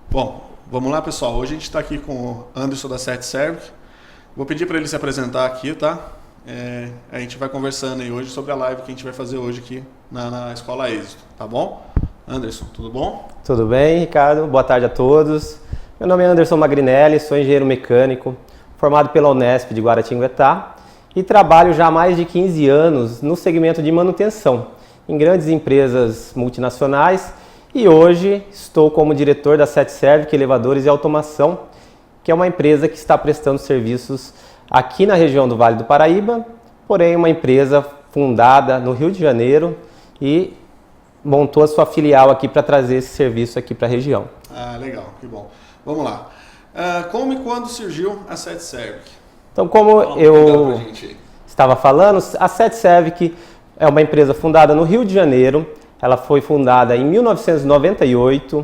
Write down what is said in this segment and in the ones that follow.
Bom, vamos lá, pessoal. Hoje a gente está aqui com o Anderson da SetServic. Vou pedir para ele se apresentar aqui, tá? A gente vai conversando aí hoje sobre a live que a gente vai fazer hoje aqui na Escola Êxito, tá bom? Anderson, tudo bom? Tudo bem, Ricardo? Boa tarde a todos. Meu nome é Anderson Magrinelli, sou engenheiro mecânico, formado pela Unesp de Guaratinguetá e trabalho já há mais de 15 anos no segmento de manutenção, em grandes empresas multinacionais, e hoje estou como diretor da SetServic Elevadores e Automação, que é uma empresa que está prestando serviços aqui na região do Vale do Paraíba, porém uma empresa fundada no Rio de Janeiro e montou a sua filial aqui para trazer esse serviço aqui para a região. Ah, legal, que bom. Vamos lá. Como e quando surgiu a SetServic? Então, como eu estava falando, a SetServic é uma empresa fundada no Rio de Janeiro. Ela foi fundada em 1998.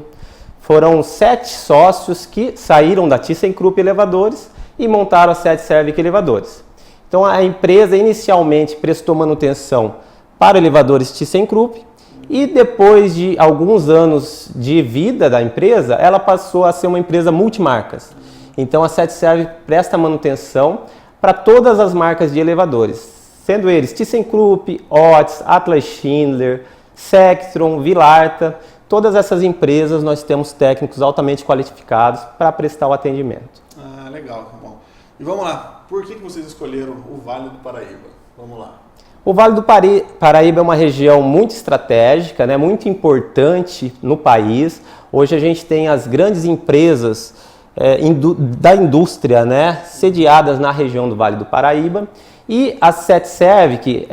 Foram 7 sócios que saíram da ThyssenKrupp Elevadores e montaram a SetServic Elevadores. Então, a empresa inicialmente prestou manutenção para elevadores ThyssenKrupp e depois de alguns anos de vida da empresa, ela passou a ser uma empresa multimarcas. Então, a SetServic presta manutenção para todas as marcas de elevadores, sendo eles ThyssenKrupp, Otis, Atlas Schindler, Sectron, Vilarta. Todas essas empresas nós temos técnicos altamente qualificados para prestar o atendimento. Ah, legal, bom. E vamos lá, por que vocês escolheram o Vale do Paraíba? Vamos lá. O Vale do Paraíba é uma região muito estratégica, né, muito importante no país. Hoje a gente tem as grandes empresas da indústria, né, sediadas na região do Vale do Paraíba. E a SetServic,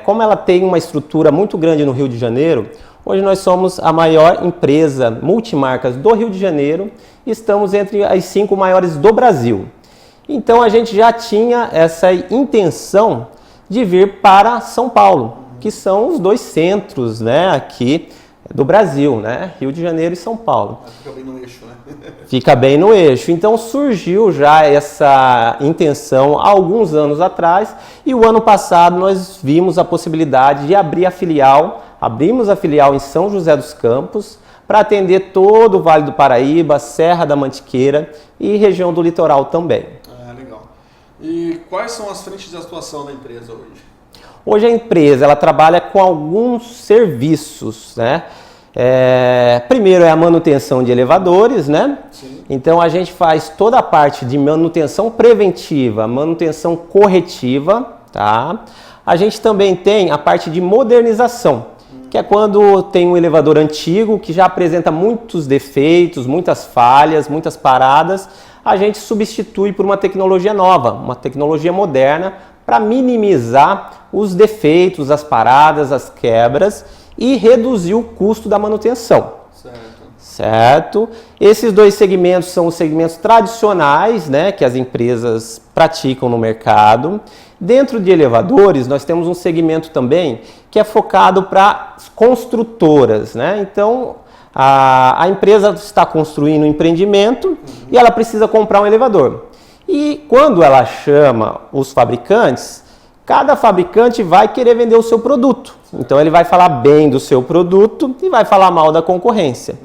como ela tem uma estrutura muito grande no Rio de Janeiro, hoje nós somos a maior empresa multimarcas do Rio de Janeiro e estamos entre as 5 maiores do Brasil. Então a gente já tinha essa intenção de vir para São Paulo, que são os 2 centros, né, aqui do Brasil, né? Rio de Janeiro e São Paulo. Fica bem no eixo, né? Fica bem no eixo. Então surgiu já essa intenção há alguns anos atrás e o ano passado nós vimos a possibilidade de abrir a filial. Abrimos a filial em São José dos Campos para atender todo o Vale do Paraíba, Serra da Mantiqueira e região do litoral também. Ah, legal. E quais são as frentes de atuação da empresa hoje? Hoje a empresa ela trabalha com alguns serviços, né? Primeiro é a manutenção de elevadores, né? Sim. Então a gente faz toda a parte de manutenção preventiva, manutenção corretiva, tá? A gente também tem a parte de modernização, que é quando tem um elevador antigo que já apresenta muitos defeitos, muitas falhas, muitas paradas, a gente substitui por uma tecnologia nova, uma tecnologia moderna, para minimizar os defeitos, as paradas, as quebras e reduzir o custo da manutenção. Certo? Esses 2 segmentos são os segmentos tradicionais, né, que as empresas praticam no mercado. Dentro de elevadores, nós temos um segmento também que é focado para construtoras, né? Então, a empresa está construindo um empreendimento e ela precisa comprar um elevador. E quando ela chama os fabricantes, cada fabricante vai querer vender o seu produto. Então ele vai falar bem do seu produto e vai falar mal da concorrência.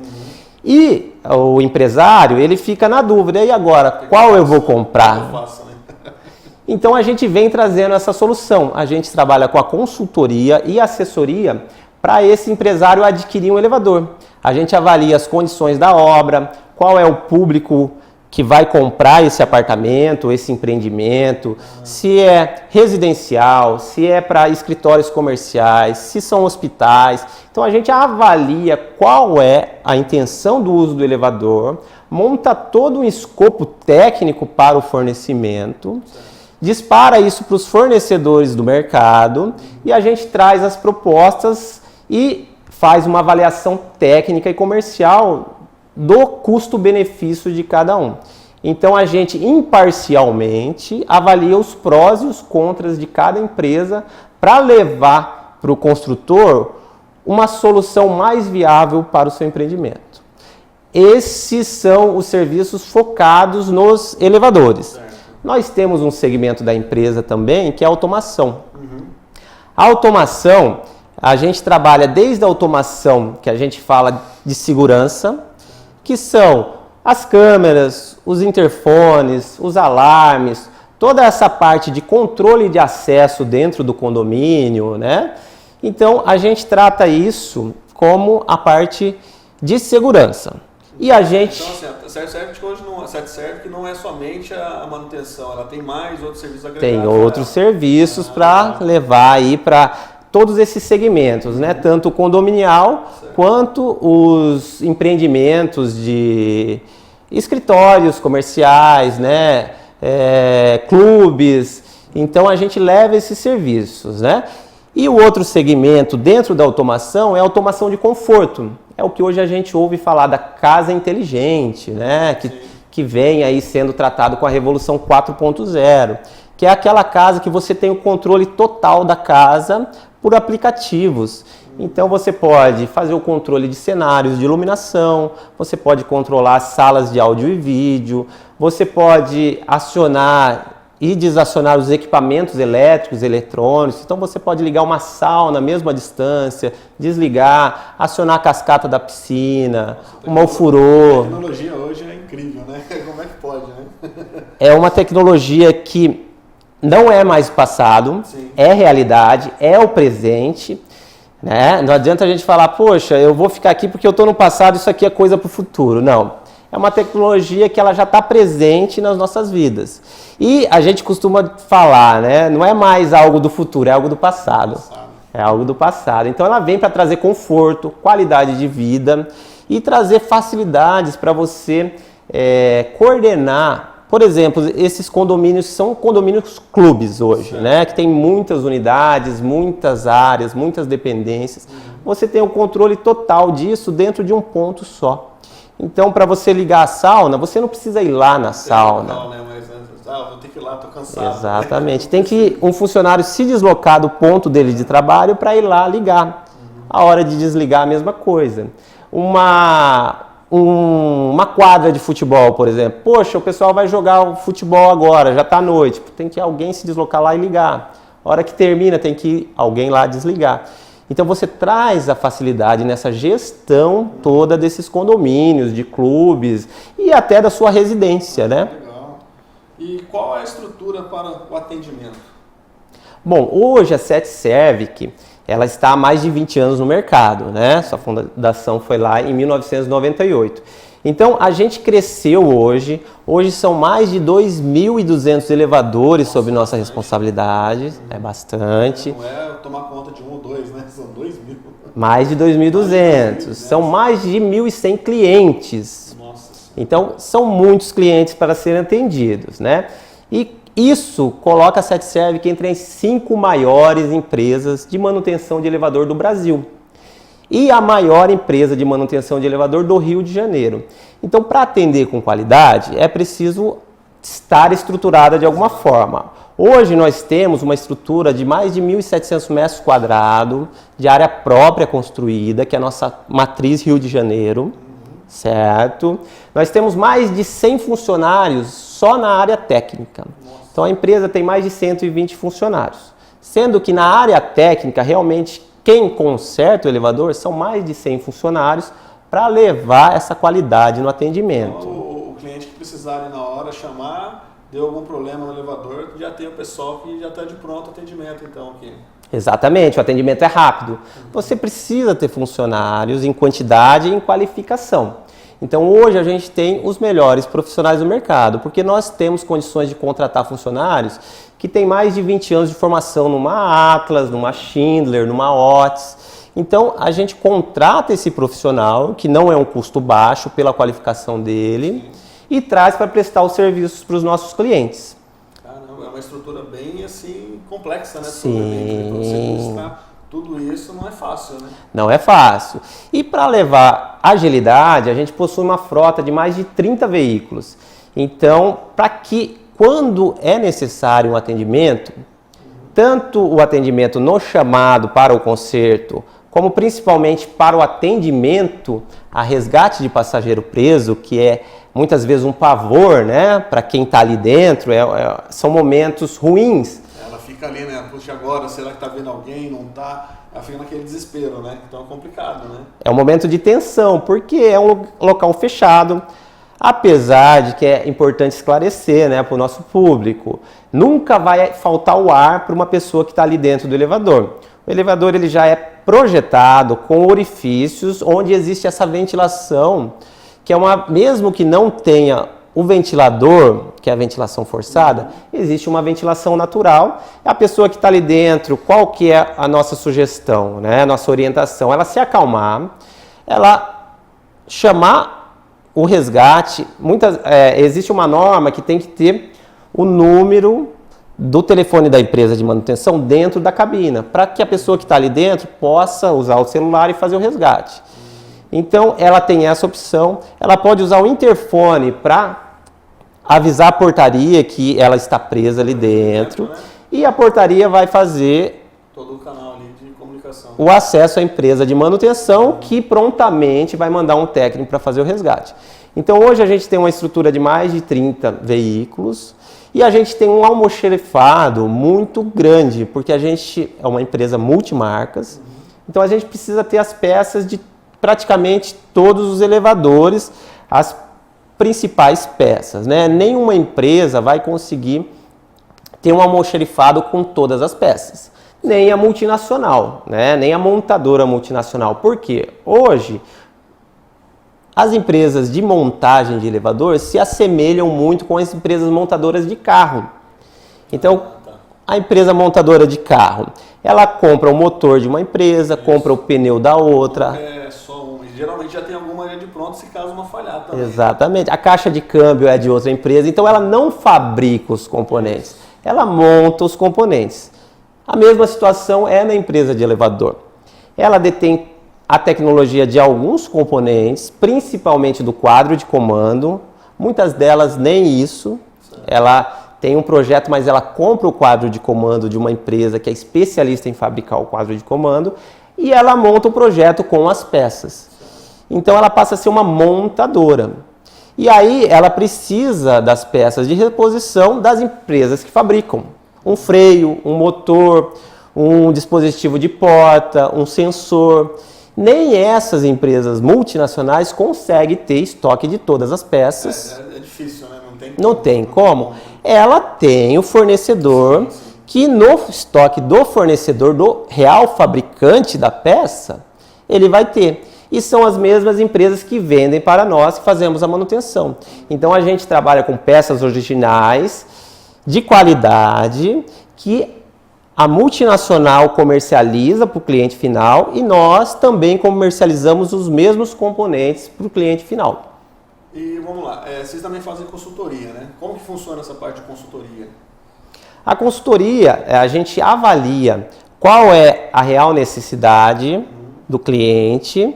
E o empresário, ele fica na dúvida, e agora, qual eu vou comprar? Então a gente vem trazendo essa solução. A gente trabalha com a consultoria e assessoria para esse empresário adquirir um elevador. A gente avalia as condições da obra, qual é o público que vai comprar esse apartamento, esse empreendimento, se é residencial, se é para escritórios comerciais, se são hospitais. Então a gente avalia qual é a intenção do uso do elevador, monta todo um escopo técnico para o fornecimento, dispara isso para os fornecedores do mercado e a gente traz as propostas e faz uma avaliação técnica e comercial do custo-benefício de cada um. Então a gente imparcialmente avalia os prós e os contras de cada empresa para levar para o construtor uma solução mais viável para o seu empreendimento. Esses são os serviços focados nos elevadores. Certo. Nós temos um segmento da empresa também que é a automação. A automação, a gente trabalha desde a automação que a gente fala de segurança, que são as câmeras, os interfones, os alarmes, toda essa parte de controle de acesso dentro do condomínio, né? Então, a gente trata isso como a parte de segurança. E a gente... Então, assim, a CETServic hoje não, não é somente a manutenção, ela tem mais outros serviços agregados. Tem outros serviços para levar aí para todos esses segmentos, né? Tanto o condominial quanto os empreendimentos de escritórios comerciais, né? Clubes. Então a gente leva esses serviços, né? E o outro segmento dentro da automação é a automação de conforto. É o que hoje a gente ouve falar da casa inteligente, né? Que vem aí sendo tratado com a Revolução 4.0, que é aquela casa que você tem o controle total da casa por aplicativos. Então você pode fazer o controle de cenários de iluminação, você pode controlar salas de áudio e vídeo, você pode acionar e desacionar os equipamentos elétricos, eletrônicos. Então você pode ligar uma sauna mesmo à distância, desligar, acionar a cascata da piscina, uma ofurô. A tecnologia hoje é incrível, né? Como é que pode, né? É uma tecnologia que não é mais passado, é realidade, é o presente, né? Não adianta a gente falar, poxa, eu vou ficar aqui porque eu estou no passado, isso aqui é coisa para o futuro. Não. É uma tecnologia que ela já está presente nas nossas vidas. E a gente costuma falar, né? Não é mais algo do futuro, é algo do passado. É algo do passado. Então ela vem para trazer conforto, qualidade de vida e trazer facilidades para você coordenar. Por exemplo, esses condomínios são condomínios clubes hoje, né? Que tem muitas unidades, muitas áreas, muitas dependências. Você tem o controle total disso dentro de um ponto só. Então, para você ligar a sauna, você não precisa ir lá na sauna. Não, né? Mas vou ter que ir lá, estou cansado. Exatamente. Tem que um funcionário se deslocar do ponto dele de trabalho para ir lá ligar. A hora de desligar, a mesma coisa. Uma quadra de futebol, por exemplo. Poxa, o pessoal vai jogar o futebol agora, já está à noite. Tem que alguém se deslocar lá e ligar. A hora que termina, tem que ir alguém lá desligar. Então você traz a facilidade nessa gestão toda desses condomínios, de clubes e até da sua residência, né? Legal. E qual é a estrutura para o atendimento? Bom, hoje a CETServic, ela está há mais de 20 anos no mercado, né? Sua fundação foi lá em 1998. Então a gente cresceu hoje são mais de 2.200 elevadores sob nossa responsabilidade, é bastante. Não é tomar conta de um ou dois, né? São 2.000. Mais de 2.200, são mais de 1.100 clientes. Nossa. Então são muitos clientes para serem atendidos, né? E isso coloca a CETServic entre as 5 maiores empresas de manutenção de elevador do Brasil. E a maior empresa de manutenção de elevador do Rio de Janeiro. Então, para atender com qualidade, é preciso estar estruturada de alguma forma. Hoje nós temos uma estrutura de mais de 1.700 metros quadrados de área própria construída, que é a nossa matriz Rio de Janeiro, certo? Nós temos mais de 100 funcionários só na área técnica. Então, a empresa tem mais de 120 funcionários. Sendo que na área técnica, realmente, quem conserta o elevador são mais de 100 funcionários para levar essa qualidade no atendimento. Então, o cliente que precisar na hora chamar, deu algum problema no elevador, já tem o pessoal que já está de pronto atendimento, então, aqui. Exatamente, o atendimento é rápido. Você precisa ter funcionários em quantidade e em qualificação. Então hoje a gente tem os melhores profissionais do mercado, porque nós temos condições de contratar funcionários que têm mais de 20 anos de formação numa Atlas, numa Schindler, numa Otis. Então a gente contrata esse profissional, que não é um custo baixo pela qualificação dele, e traz para prestar os serviços para os nossos clientes. Caramba, é uma estrutura bem assim complexa, né? Sim. Para você administrar tudo isso não é fácil, né? Não é fácil. E para levar agilidade, a gente possui uma frota de mais de 30 veículos. Então, para que quando é necessário um atendimento, tanto o atendimento no chamado para o conserto, como principalmente para o atendimento a resgate de passageiro preso, que é muitas vezes um pavor, né, para quem está ali dentro, são momentos ruins. Ela fica fica ali, né? Puxa, agora, será que tá vendo alguém? Não tá? Aí fica naquele desespero, né? Então é complicado, né? É um momento de tensão, porque é um local fechado. Apesar de que é importante esclarecer, né, para o nosso público, nunca vai faltar o ar para uma pessoa que está ali dentro do elevador. O elevador ele já é projetado com orifícios onde existe essa ventilação, que é mesmo que não tenha o ventilador, que é a ventilação forçada, existe uma ventilação natural. A pessoa que está ali dentro, qual que é a nossa sugestão, né, a nossa orientação? Ela se acalmar, ela chamar o resgate. Existe uma norma que tem que ter o número do telefone da empresa de manutenção dentro da cabina, para que a pessoa que está ali dentro possa usar o celular e fazer o resgate. Então, ela tem essa opção. Ela pode usar o interfone para avisar a portaria que ela está presa ali dentro, e a portaria vai fazer todo o canal ali de comunicação, o acesso à empresa de manutenção, que prontamente vai mandar um técnico para fazer o resgate. Então hoje a gente tem uma estrutura de mais de 30 veículos e a gente tem um almoxerifado muito grande, porque a gente é uma empresa multimarcas, então a gente precisa ter as peças de praticamente todos os elevadores, as principais peças, né? Nenhuma empresa vai conseguir ter um almoxerifado com todas as peças. Nem a multinacional, né? Nem a montadora multinacional. Por quê? Hoje, as empresas de montagem de elevador se assemelham muito com as empresas montadoras de carro. Então, a empresa montadora de carro, ela compra o motor de uma empresa, compra o pneu da outra. É só uma. Geralmente já tem alguma ali de pronto se caso uma falhar também. Exatamente. A caixa de câmbio é de outra empresa, então ela não fabrica os componentes, ela monta os componentes. A mesma situação é na empresa de elevador. Ela detém a tecnologia de alguns componentes, principalmente do quadro de comando. Muitas delas nem isso. Ela tem um projeto, mas ela compra o quadro de comando de uma empresa que é especialista em fabricar o quadro de comando e ela monta o projeto com as peças. Então ela passa a ser uma montadora. E aí ela precisa das peças de reposição das empresas que fabricam. Um freio, um motor, um dispositivo de porta, um sensor. Nem essas empresas multinacionais conseguem ter estoque de todas as peças. É difícil, né? Não tem como. Ela tem o fornecedor que no estoque do fornecedor, do real fabricante da peça, ele vai ter. E são as mesmas empresas que vendem para nós que fazemos a manutenção. Então a gente trabalha com peças originais, de qualidade, que a multinacional comercializa para o cliente final e nós também comercializamos os mesmos componentes para o cliente final. E vamos lá, vocês também fazem consultoria, né? Como que funciona essa parte de consultoria? A consultoria, a gente avalia qual é a real necessidade do cliente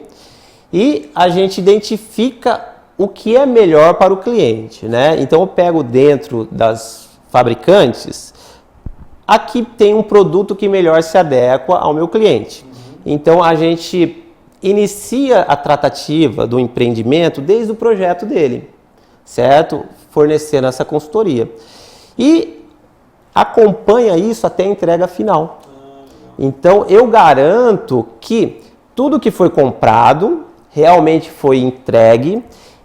e a gente identifica o que é melhor para o cliente, né? Então eu pego dentro das fabricantes, aqui tem um produto que melhor se adequa ao meu cliente. Então a gente inicia a tratativa do empreendimento desde o projeto dele, certo? Fornecendo essa consultoria. E acompanha isso até a entrega final. Então eu garanto que tudo que foi comprado realmente foi entregue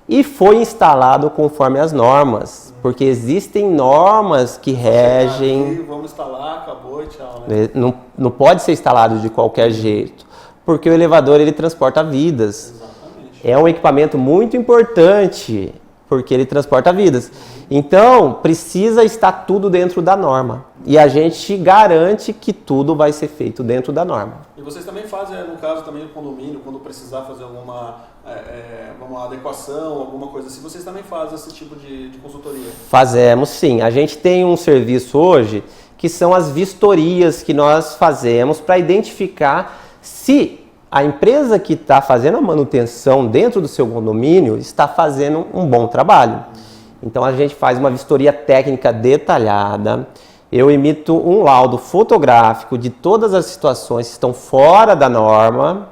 e foi instalado conforme as normas, porque existem normas que regem. Vamos instalar, acabou e tchau, né? Não pode ser instalado de qualquer jeito, porque o elevador ele transporta vidas. Exatamente. É um equipamento muito importante, porque ele transporta vidas. Então, precisa estar tudo dentro da norma. E a gente garante que tudo vai ser feito dentro da norma. E vocês também fazem, no caso também do condomínio, quando precisar fazer alguma vamos lá, adequação, alguma coisa assim, vocês também fazem esse tipo de consultoria? Fazemos sim. A gente tem um serviço hoje que são as vistorias que nós fazemos para identificar se a empresa que está fazendo a manutenção dentro do seu condomínio está fazendo um bom trabalho. Então a gente faz uma vistoria técnica detalhada, eu emito um laudo fotográfico de todas as situações que estão fora da norma,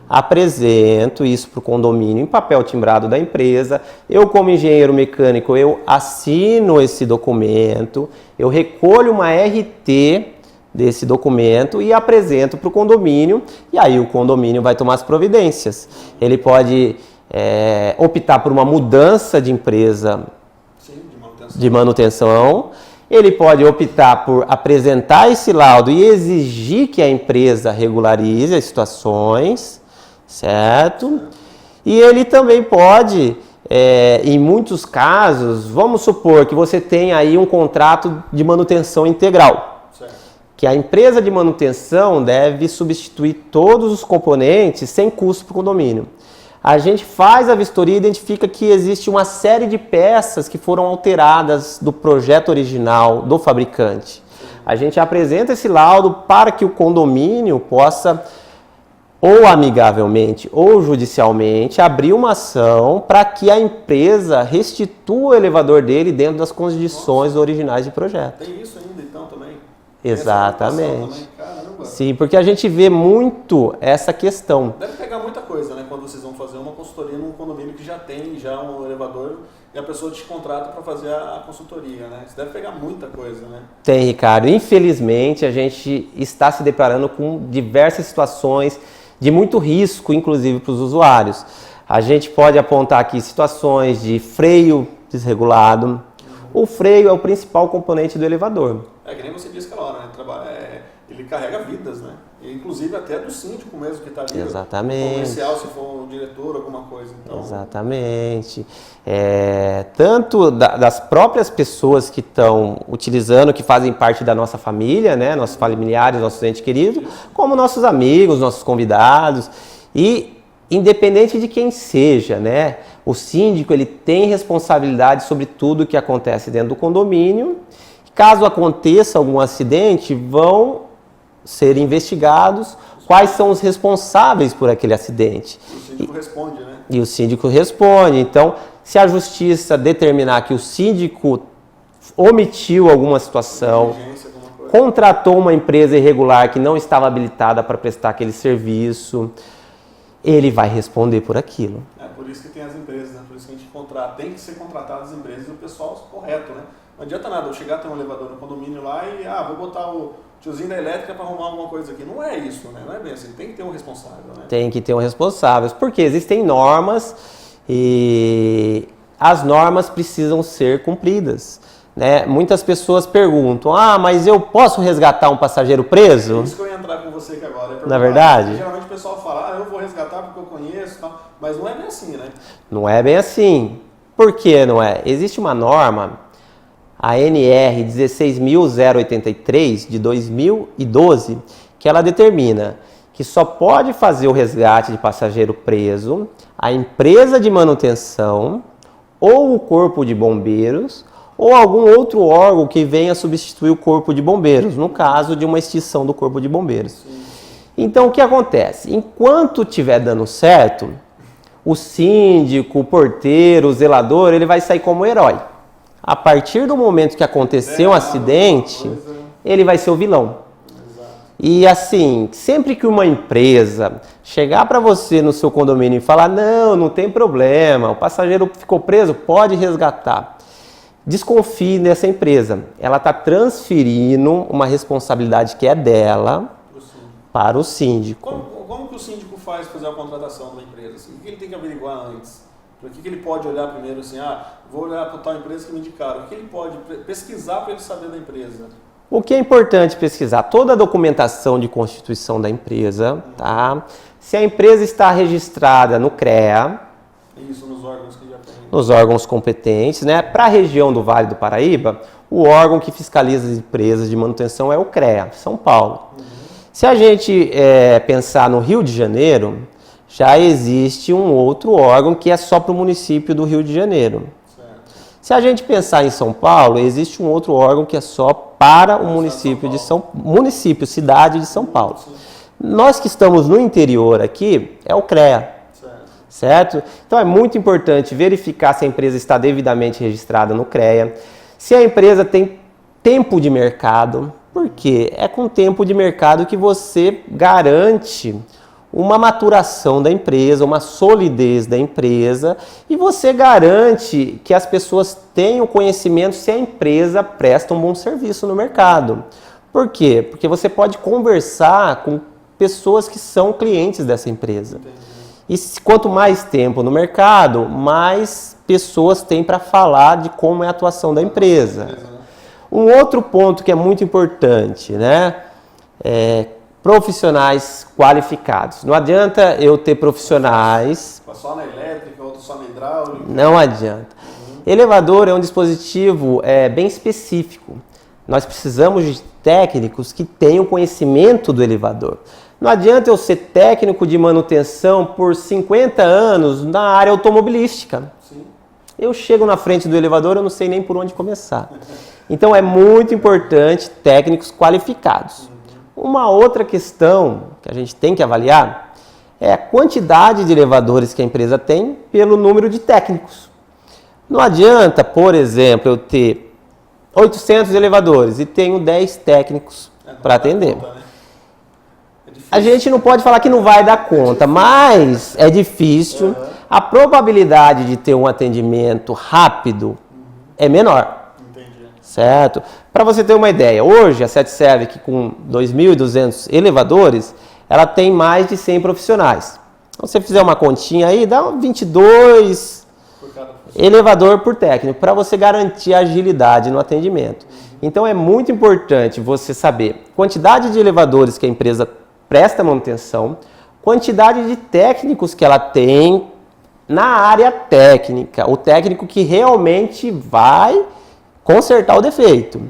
apresento isso para o condomínio em papel timbrado da empresa, eu como engenheiro mecânico eu assino esse documento, eu recolho uma RT desse documento e apresento para o condomínio, e aí o condomínio vai tomar as providências. Ele pode optar por uma mudança de empresa de manutenção, ele pode optar por apresentar esse laudo e exigir que a empresa regularize as situações, certo? E ele também pode, em muitos casos, vamos supor que você tem aí um contrato de manutenção integral, certo, que a empresa de manutenção deve substituir todos os componentes sem custo para o condomínio. A gente faz a vistoria e identifica que existe uma série de peças que foram alteradas do projeto original do fabricante. A gente apresenta esse laudo para que o condomínio possa, ou amigavelmente ou judicialmente, abrir uma ação para que a empresa restitua o elevador dele dentro das condições originais de projeto. Tem isso ainda então também? Exatamente. Sim, porque a gente vê muito essa questão. Deve pegar muita coisa, né? Quando vocês vão fazer uma consultoria num condomínio que já tem um elevador e a pessoa te contrata para fazer a consultoria, né? Isso deve pegar muita coisa, né? Tem, Ricardo. Infelizmente, a gente está se deparando com diversas situações de muito risco, inclusive para os usuários. A gente pode apontar aqui situações de freio desregulado. O freio é o principal componente do elevador. Que nem você disse aquela hora, né? Ele carrega vidas, né? E, inclusive até do síndico mesmo que está ali. Exatamente. Comercial, se for um diretor, alguma coisa. Então... Exatamente. Tanto das próprias pessoas que estão utilizando, que fazem parte da nossa família, né? Nossos familiares, nossos entes queridos, como nossos amigos, nossos convidados. E independente de quem seja, né? O síndico ele tem responsabilidade sobre tudo que acontece dentro do condomínio. Caso aconteça algum acidente, vão ser investigados quais são os responsáveis por aquele acidente. O síndico responde, né? E o síndico responde. Então, se a justiça determinar que o síndico omitiu alguma situação, contratou uma empresa irregular que não estava habilitada para prestar aquele serviço, ele vai responder por aquilo. É por isso que tem as empresas, né? Por isso que a gente contrata. Tem que ser contratadas as empresas e o pessoal correto, né? Não adianta nada eu chegar a ter um elevador no condomínio lá e, vou botar o tiozinho da elétrica para arrumar alguma coisa aqui. Não é isso, né? Não é bem assim. Tem que ter um responsável, né? Tem que ter um responsável, porque existem normas e as normas precisam ser cumpridas, né? Muitas pessoas perguntam, mas eu posso resgatar um passageiro preso? É isso que eu ia entrar com você aqui agora. Na verdade? Geralmente o pessoal fala, eu vou resgatar porque eu conheço e tal, mas não é bem assim, né? Não é bem assim. Por que não é? Existe uma norma, a NR 16.083 de 2012, que ela determina que só pode fazer o resgate de passageiro preso a empresa de manutenção ou o corpo de bombeiros ou algum outro órgão que venha substituir o corpo de bombeiros, no caso de uma extinção do corpo de bombeiros. Sim. Então, o que acontece? Enquanto estiver dando certo, o síndico, o porteiro, o zelador, ele vai sair como herói. A partir do momento que aconteceu um acidente, ele vai ser o vilão. Exato. E assim, sempre que uma empresa chegar para você no seu condomínio e falar, não tem problema, o passageiro ficou preso, pode resgatar. Desconfie dessa empresa. Ela está transferindo uma responsabilidade que é dela para o síndico. Como que o síndico faz para fazer a contratação de uma empresa? Assim, o que ele tem que averiguar antes? O que ele pode olhar primeiro assim, vou olhar para tal empresa que me indicaram. O que ele pode pesquisar para ele saber da empresa? O que é importante pesquisar? Toda a documentação de constituição da empresa, tá? Se a empresa está registrada no CREA. Isso, nos órgãos que já tem. Nos órgãos competentes, né? Para a região do Vale do Paraíba, o órgão que fiscaliza as empresas de manutenção é o CREA, São Paulo. Se a gente pensar no Rio de Janeiro, já existe um outro órgão que é só para o município do Rio de Janeiro. Certo. Se a gente pensar em São Paulo, existe um outro órgão que é só para o município cidade de São Paulo. Sim. Nós que estamos no interior aqui, é o CREA. Certo? Então é muito importante verificar se a empresa está devidamente registrada no CREA, se a empresa tem tempo de mercado, porque é com tempo de mercado que você garante uma maturação da empresa, uma solidez da empresa e você garante que as pessoas tenham conhecimento se a empresa presta um bom serviço no mercado. Por quê? Porque você pode conversar com pessoas que são clientes dessa empresa. E quanto mais tempo no mercado, mais pessoas têm para falar de como é a atuação da empresa. Um outro ponto que é muito importante, né? Profissionais qualificados. Não adianta eu ter profissionais... Só na elétrica, outro só na hidráulica. Não adianta. Elevador é um dispositivo bem específico. Nós precisamos de técnicos que tenham conhecimento do elevador. Não adianta eu ser técnico de manutenção por 50 anos na área automobilística. Sim. Eu chego na frente do elevador, eu não sei nem por onde começar. Então é muito importante técnicos qualificados. Uma outra questão que a gente tem que avaliar é a quantidade de elevadores que a empresa tem pelo número de técnicos. Não adianta, por exemplo, eu ter 800 elevadores e tenho 10 técnicos para atender. A gente não pode falar que não vai dar conta, mas é difícil. A probabilidade de ter um atendimento rápido é menor. Certo? Para você ter uma ideia, hoje a SETSERVIC com 2.200 elevadores, ela tem mais de 100 profissionais. Então, se você fizer uma continha aí, dá 22 elevador por técnico, para você garantir a agilidade no atendimento. Então, é muito importante você saber quantidade de elevadores que a empresa presta manutenção, quantidade de técnicos que ela tem na área técnica, o técnico que realmente vai consertar o defeito.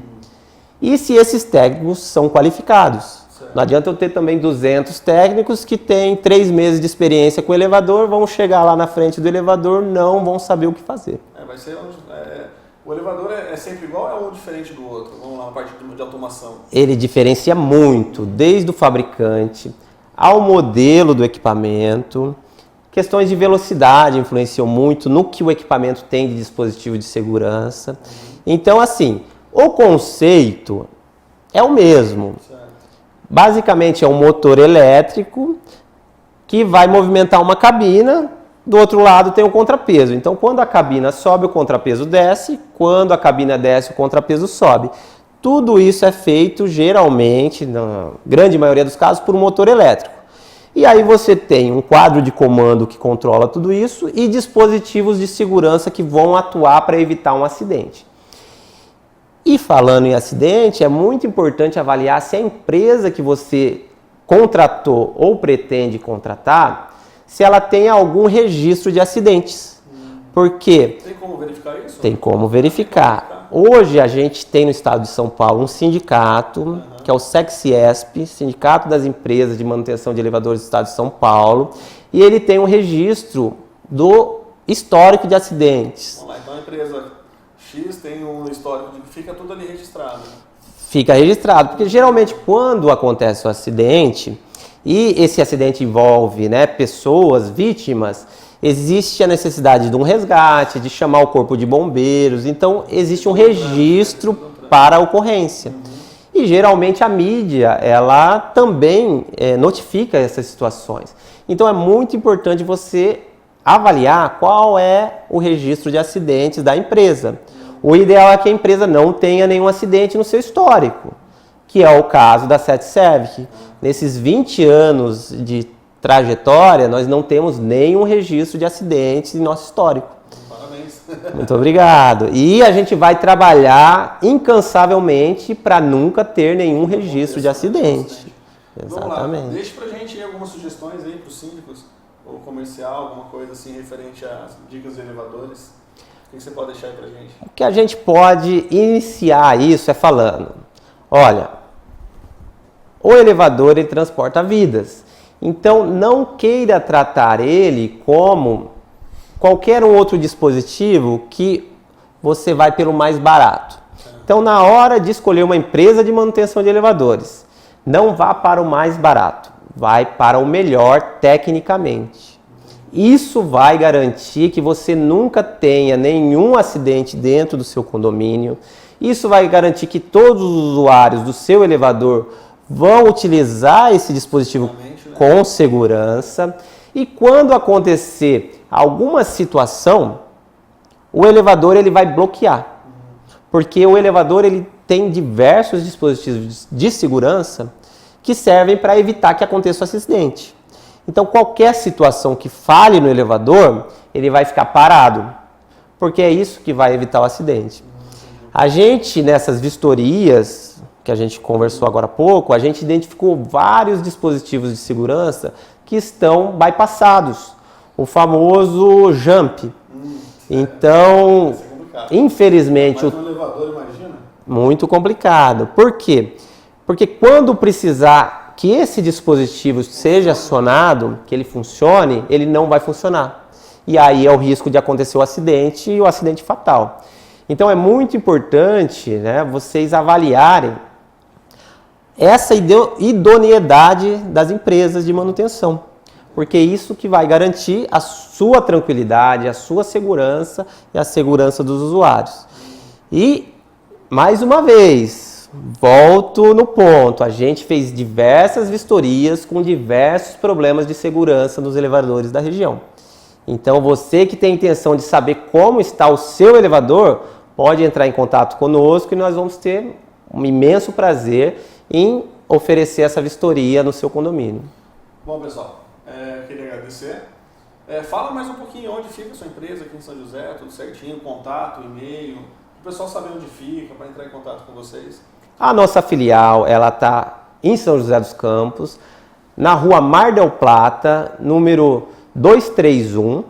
E se esses técnicos são qualificados. Certo. Não adianta eu ter também 200 técnicos que têm 3 meses de experiência com o elevador, vão chegar lá na frente do elevador, não vão saber o que fazer. Vai ser o elevador é sempre igual ou é um diferente do outro? Vamos lá, na parte de automação. Ele diferencia muito, desde o fabricante ao modelo do equipamento. Questões de velocidade influenciam muito no que o equipamento tem de dispositivo de segurança. Então, assim, o conceito é o mesmo. Certo. Basicamente, é um motor elétrico que vai movimentar uma cabina, do outro lado tem o contrapeso. Então, quando a cabina sobe, o contrapeso desce, quando a cabina desce, o contrapeso sobe. Tudo isso é feito, geralmente, na grande maioria dos casos, por um motor elétrico. E aí você tem um quadro de comando que controla tudo isso e dispositivos de segurança que vão atuar para evitar um acidente. E falando em acidente, é muito importante avaliar se a empresa que você contratou ou pretende contratar, se ela tem algum registro de acidentes. Por quê? Tem como verificar isso? Tem como verificar. Hoje a gente tem no estado de São Paulo um sindicato, que é o SECSIESP, Sindicato das Empresas de Manutenção de Elevadores do Estado de São Paulo, e ele tem um registro do histórico de acidentes. Vamos lá, então a empresa X tem um histórico, fica tudo ali registrado. Fica registrado, porque geralmente quando acontece o acidente, e esse acidente envolve, né, pessoas, vítimas, existe a necessidade de um resgate, de chamar o corpo de bombeiros, então existe um registro para a ocorrência. E geralmente a mídia, ela também notifica essas situações. Então é muito importante você avaliar qual é o registro de acidentes da empresa. O ideal é que a empresa não tenha nenhum acidente no seu histórico, que é o caso da SETSERVIC. Nesses 20 anos de trajetória, nós não temos nenhum registro de acidentes em nosso histórico. Parabéns. Muito obrigado. E a gente vai trabalhar incansavelmente para nunca ter nenhum registro de acidente. Exatamente. Vamos lá, deixe pra gente aí algumas sugestões aí para os síndicos, ou comercial, alguma coisa assim referente às dicas de elevadores. O que você pode deixar aí pra gente? O que a gente pode iniciar isso é falando, olha, o elevador ele transporta vidas. Então não queira tratar ele como qualquer outro dispositivo que você vai pelo mais barato. Então na hora de escolher uma empresa de manutenção de elevadores, não vá para o mais barato, vai para o melhor tecnicamente. Isso vai garantir que você nunca tenha nenhum acidente dentro do seu condomínio. Isso vai garantir que todos os usuários do seu elevador vão utilizar esse dispositivo com segurança. E quando acontecer alguma situação, o elevador ele vai bloquear. Porque o elevador ele tem diversos dispositivos de segurança que servem para evitar que aconteça o acidente. Então, qualquer situação que falhe no elevador, ele vai ficar parado, porque é isso que vai evitar o acidente. A gente, nessas vistorias, que a gente conversou agora há pouco, a gente identificou vários dispositivos de segurança que estão bypassados, o famoso jump. Então, infelizmente, mas no elevador, imagina? muito complicado. Por quê? Porque quando precisar que esse dispositivo seja acionado, que ele funcione, ele não vai funcionar. E aí é o risco de acontecer o acidente e o acidente fatal. Então é muito importante, né, vocês avaliarem essa idoneidade das empresas de manutenção, porque é isso que vai garantir a sua tranquilidade, a sua segurança e a segurança dos usuários. E, mais uma vez, volto no ponto, a gente fez diversas vistorias com diversos problemas de segurança nos elevadores da região. Então, você que tem intenção de saber como está o seu elevador, pode entrar em contato conosco e nós vamos ter um imenso prazer em oferecer essa vistoria no seu condomínio. Bom, pessoal, queria agradecer. Fala mais um pouquinho onde fica a sua empresa aqui em São José, tudo certinho, contato, e-mail, para o pessoal saber onde fica, para entrar em contato com vocês. A nossa filial, ela está em São José dos Campos, na rua Mar del Plata, número 231,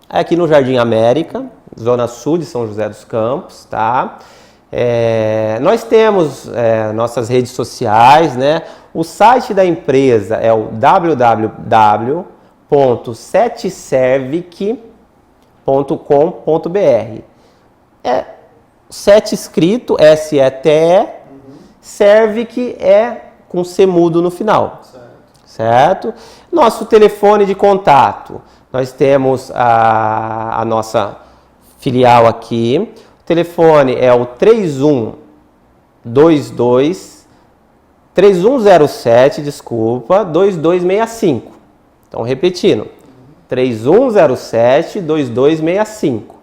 aqui no Jardim América, zona sul de São José dos Campos, tá? Nós temos nossas redes sociais, né? O site da empresa é o www.setservic.com.br. Set escrito, S-E-T-E, Servic é com C mudo no final, certo? Nosso telefone de contato, nós temos a nossa filial aqui. O telefone é o 3107, 2265. Então, repetindo, 3107-2265.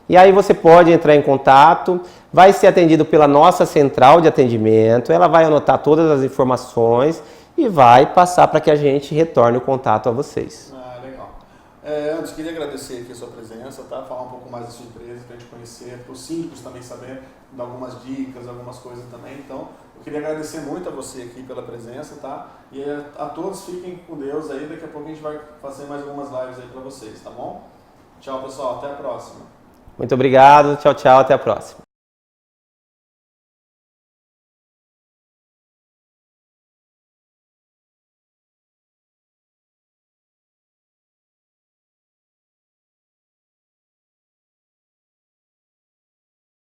E aí você pode entrar em contato, vai ser atendido pela nossa central de atendimento, ela vai anotar todas as informações e vai passar para que a gente retorne o contato a vocês. Legal. Antes, queria agradecer aqui a sua presença, tá? Falar um pouco mais da sua empresa, para a gente conhecer, para os síndicos também saber, dar algumas dicas, algumas coisas também. Então, eu queria agradecer muito a você aqui pela presença, tá? E a todos fiquem com Deus aí, daqui a pouco a gente vai fazer mais algumas lives aí para vocês, tá bom? Tchau, pessoal, até a próxima. Muito obrigado, tchau, tchau, até a próxima.